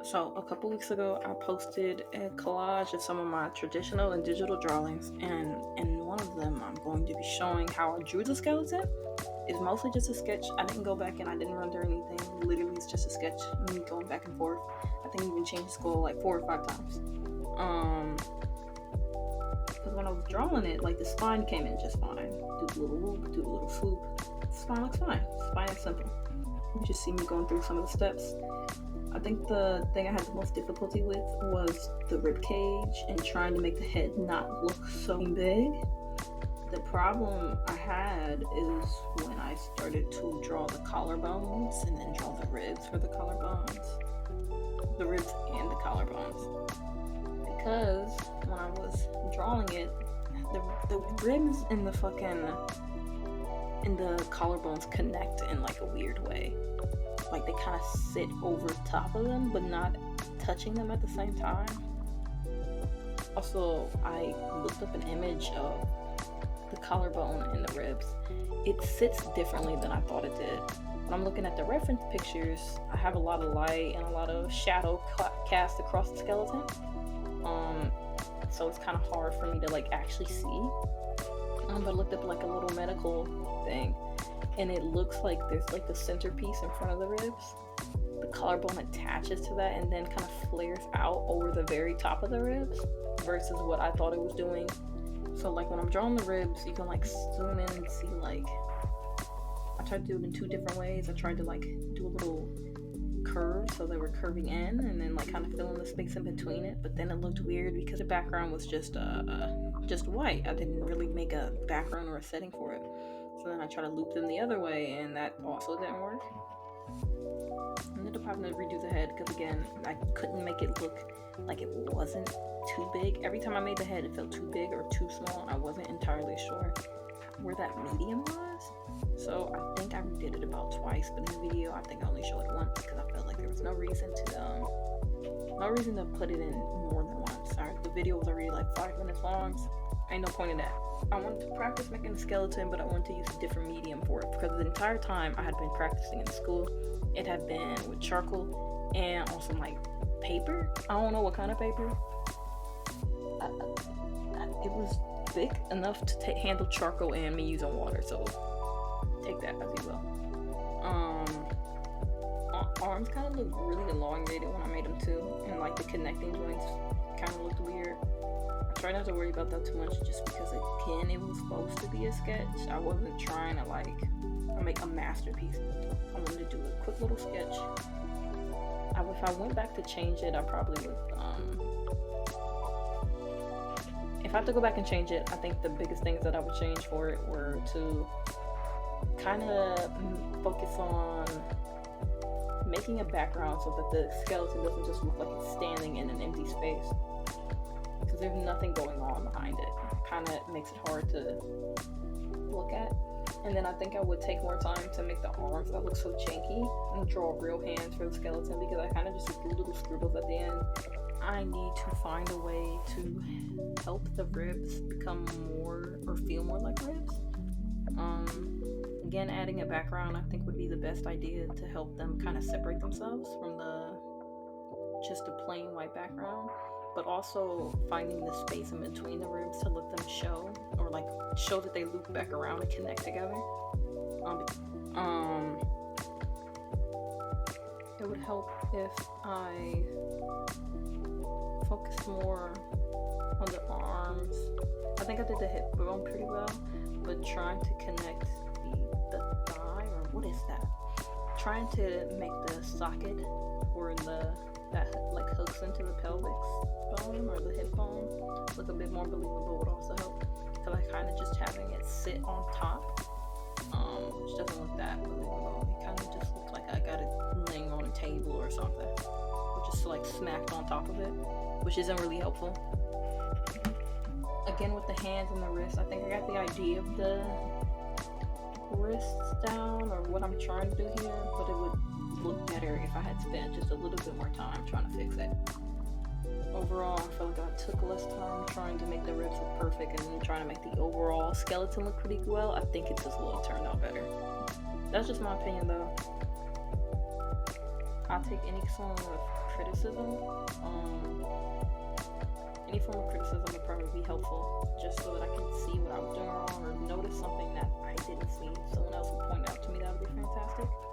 So a couple weeks ago, I posted a collage of some of my traditional and digital drawings, and in one of them, I'm going to be showing how I drew the skeleton. It's mostly just a sketch. I didn't go back and I didn't render anything. Literally, it's just a sketch. Me going back and forth. I think I even changed the skull like 4 or 5 times. Because when I was drawing it, like the spine came in just fine. Do the little loop, do the little swoop. The spine looks fine. Spine is simple. You just see me going through some of the steps. I think the thing I had the most difficulty with was the rib cage and trying to make the head not look so big. The problem I had is when I started to draw the collarbones and then draw the ribs for the collarbones. The ribs and the collarbones. Because when I was drawing it, the ribs and the collarbones connect in like a weird way. Like they kind of sit over top of them, but not touching them at the same time. Also, I looked up an image of the collarbone and the ribs. It sits differently than I thought it did. When I'm looking at the reference pictures, I have a lot of light and a lot of shadow cast across the skeleton. So it's kind of hard for me to like actually see. But I looked up like a little medical thing, and it looks like there's like the centerpiece in front of the ribs. The collarbone attaches to that and then kind of flares out over the very top of the ribs versus what I thought it was doing. So like when I'm drawing the ribs, you can like zoom in and see like I tried to do it in 2 different ways. I tried to like do a little curve so they were curving in and then like kind of fill in the space in between it, but then it looked weird because the background was just white. I didn't really make a background or a setting for it. So then I tried to loop them the other way, and that also didn't work. I ended up having to redo the head because again, I couldn't make it look like it wasn't too big. Every time I made the head, it felt too big or too small, and I wasn't entirely sure where that medium was. So I think I redid it about twice, but in the video, I think I only showed it once because I felt like there was no reason to put it in more than once. The video was already like 5 minutes long. So ain't no point in that. I wanted to practice making a skeleton, but I wanted to use a different medium for it because the entire time I had been practicing in school, it had been with charcoal and on some like paper. I don't know what kind of paper. It was thick enough to handle charcoal and me using water, so take that as you will. Arms kind of looked really elongated when I made them too, and like the connecting joints kind of looked weird. I tried not to worry about that too much just because again, it was supposed to be a sketch. I wasn't trying to like make a masterpiece. I wanted to do a quick little sketch. If I went back to change it, I probably would if I had to go back and change it, I think the biggest things that I would change for it were to kind of focus on making a background so that the skeleton doesn't just look like it's standing in an empty space. Because there's nothing going on behind it. It kind of makes it hard to look at. And then I think I would take more time to make the arms that look so janky and draw real hands for the skeleton because I kind of just drew little scribbles at the end. I need to find a way to help the ribs become more or feel more like ribs. Again, adding a background I think would be the best idea to help them kind of separate themselves from just a plain white background, but also finding the space in between the ribs to let them show or like show that they loop back around and connect together. It would help if I focus more on the arms. I think I did the hip bone pretty well, but trying to connect the thigh, or what is that? Trying to make the socket or that like hooks into the pelvic bone or the hip bone look a bit more believable would also help. Because I kind of just having it sit on top, which doesn't look that believable. It kind of just looks like I got it laying on a table or something, or just like smacked on top of it, which isn't really helpful. Again, with the hands and the wrists, I think I got the idea of the wrists down or what I'm trying to do here, but it would look better if I had spent just a little bit more time trying to fix it. Overall, I feel like I took less time trying to make the ribs look perfect and then trying to make the overall skeleton look pretty well. I think it just will turn out better. That's just my opinion though. I'll take any form of criticism. Any form of criticism would probably be helpful, just so that I can see what I was doing wrong or notice something that I didn't see. If someone else would point out to me, that would be fantastic.